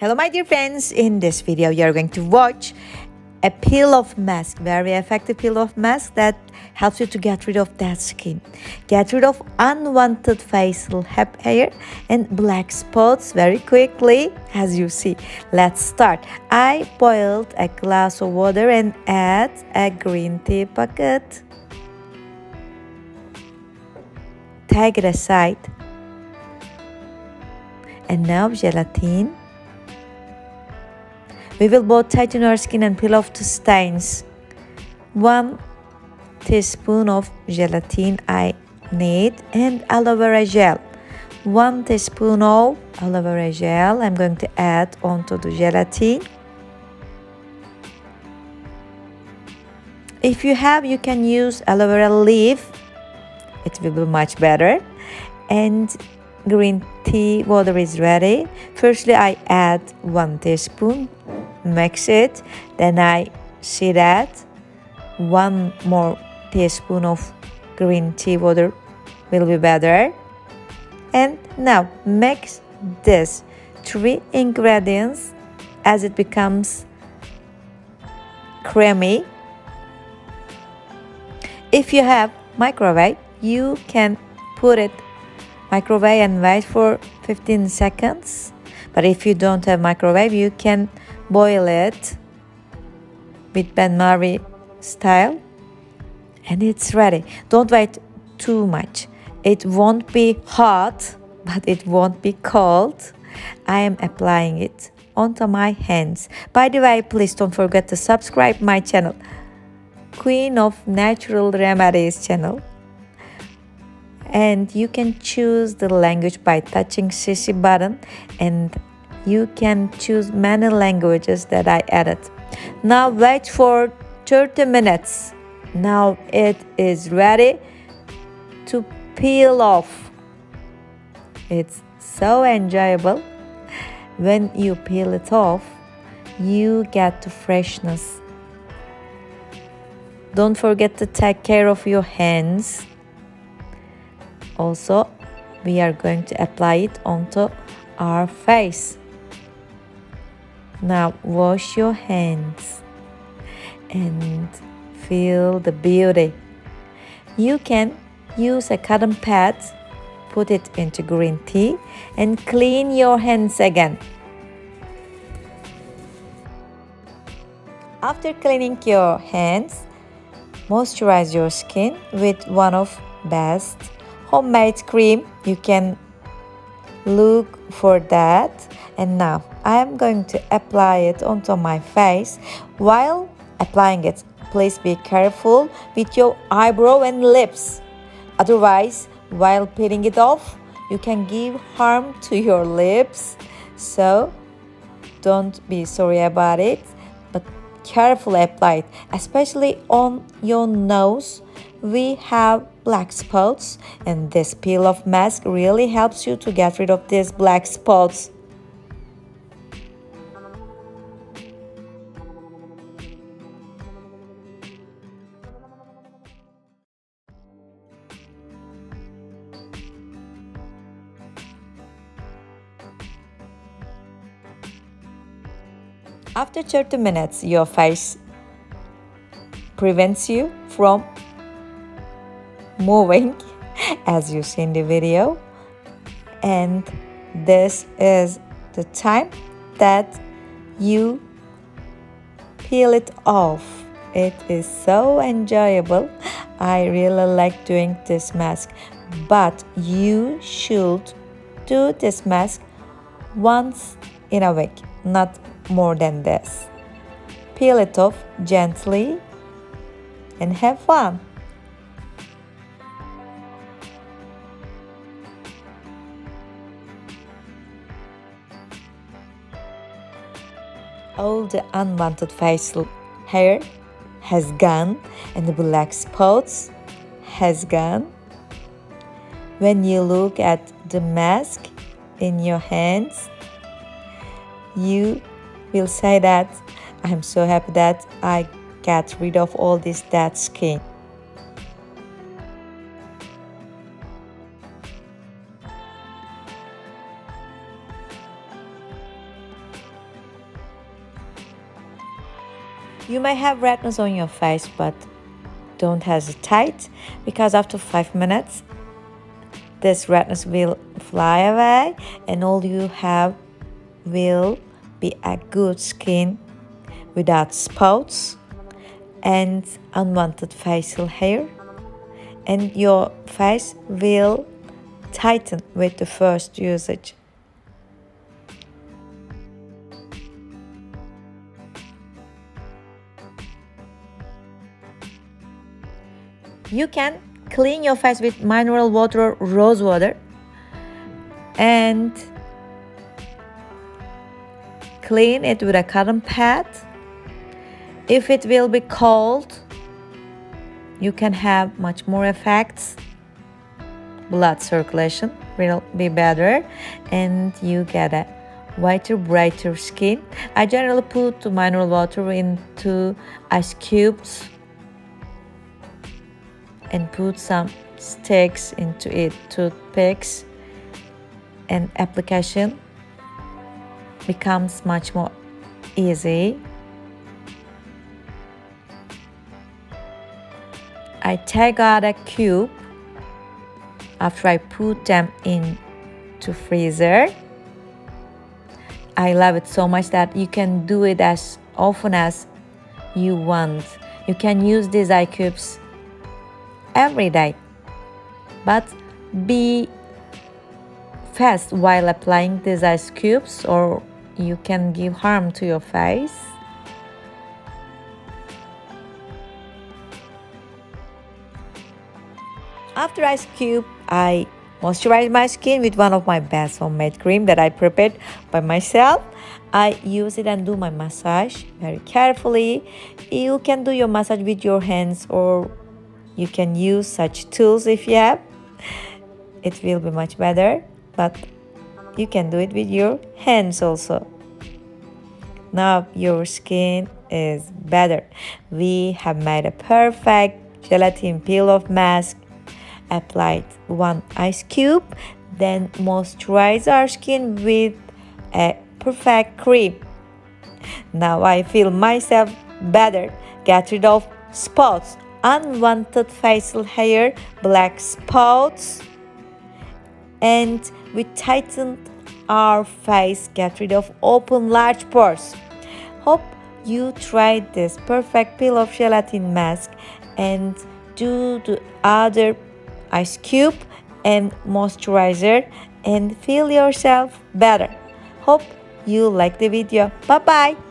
Hello my dear friends, in this video you are going to watch a peel off mask, very effective peel off mask that helps you to get rid of dead skin, get rid of unwanted facial hair and black spots very quickly. As you see, let's start. I boiled a glass of water and add a green tea packet. Take it aside. And now gelatin. We will both tighten our skin and peel off the stains. 1 teaspoon of gelatin I need and aloe vera gel. 1 teaspoon of aloe vera gel I'm going to add onto the gelatin. If you have, you can use aloe vera leaf. It will be much better. And green tea water is ready. Firstly, I add 1 teaspoon. Mix it, then I see that 1 more teaspoon of green tea water will be better. And now mix this 3 ingredients as it becomes creamy. If you have microwave, you can put it microwave and wait for 15 seconds. But if you don't have microwave, you can boil it with bain-marie style and it's ready. Don't wait too much. It won't be hot, but it won't be cold. I am applying it onto my hands. By the way, please don't forget to subscribe my channel, Queen of Natural Remedies channel. And you can choose the language by touching CC button, and you can choose many languages that I added. Now wait for 30 minutes. Now it is ready to peel off. It's so enjoyable. When you peel it off, you get the freshness. Don't forget to take care of your hands. Also, we are going to apply it onto our face. Now wash your hands and feel the beauty. You can use a cotton pad, put it into green tea and clean your hands again. After cleaning your hands, moisturize your skin with one of best homemade cream. You can look for that. And now I am going to apply it onto my face. While applying it, please be careful with your eyebrow and lips. Otherwise, while peeling it off, you can give harm to your lips. So don't be sorry about it, but carefully apply it, especially on your nose. We have black spots, and this peel off mask really helps you to get rid of these black spots. After 30 minutes, your face prevents you from moving, as you see in the video. And this is the time that you peel it off. It is so enjoyable. I really like doing this mask, but you should do this mask once in a week, not more than this. Peel it off gently and have fun. All the unwanted facial hair has gone and the black spots has gone. When you look at the mask in your hands, you will say that I'm so happy that I got rid of all this dead skin. You may have redness on your face, but don't hesitate, because after 5 minutes this redness will fly away and all you have will be a good skin without spots and unwanted facial hair, and your face will tighten with the first usage. You can clean your face with mineral water or rose water and clean it with a cotton pad. If it will be cold, you can have much more effects. Blood circulation will be better and you get a whiter, brighter skin. I generally put the mineral water into ice cubes and put some sticks into it, toothpicks, and application becomes much more easy. I take out a cube after I put them into freezer. I love it so much that you can do it as often as you want. You can use these eye cubes every day, but be fast while applying these ice cubes or you can give harm to your face. After ice cube, I moisturize my skin with one of my best homemade cream that I prepared by myself. I use it and do my massage very carefully. You can do your massage with your hands or you can use such tools if you have. It will be much better, but you can do it with your hands also. Now your skin is better. We have made a perfect gelatin peel-off mask. Applied one ice cube, then moisturize our skin with a perfect cream. Now I feel myself better. Get rid of spots, unwanted facial hair, black spots, and we tightened our face, get rid of open large pores. Hope you tried this perfect peel-off gelatin mask and do the other ice cube and moisturizer and feel yourself better. Hope you like the video. Bye bye.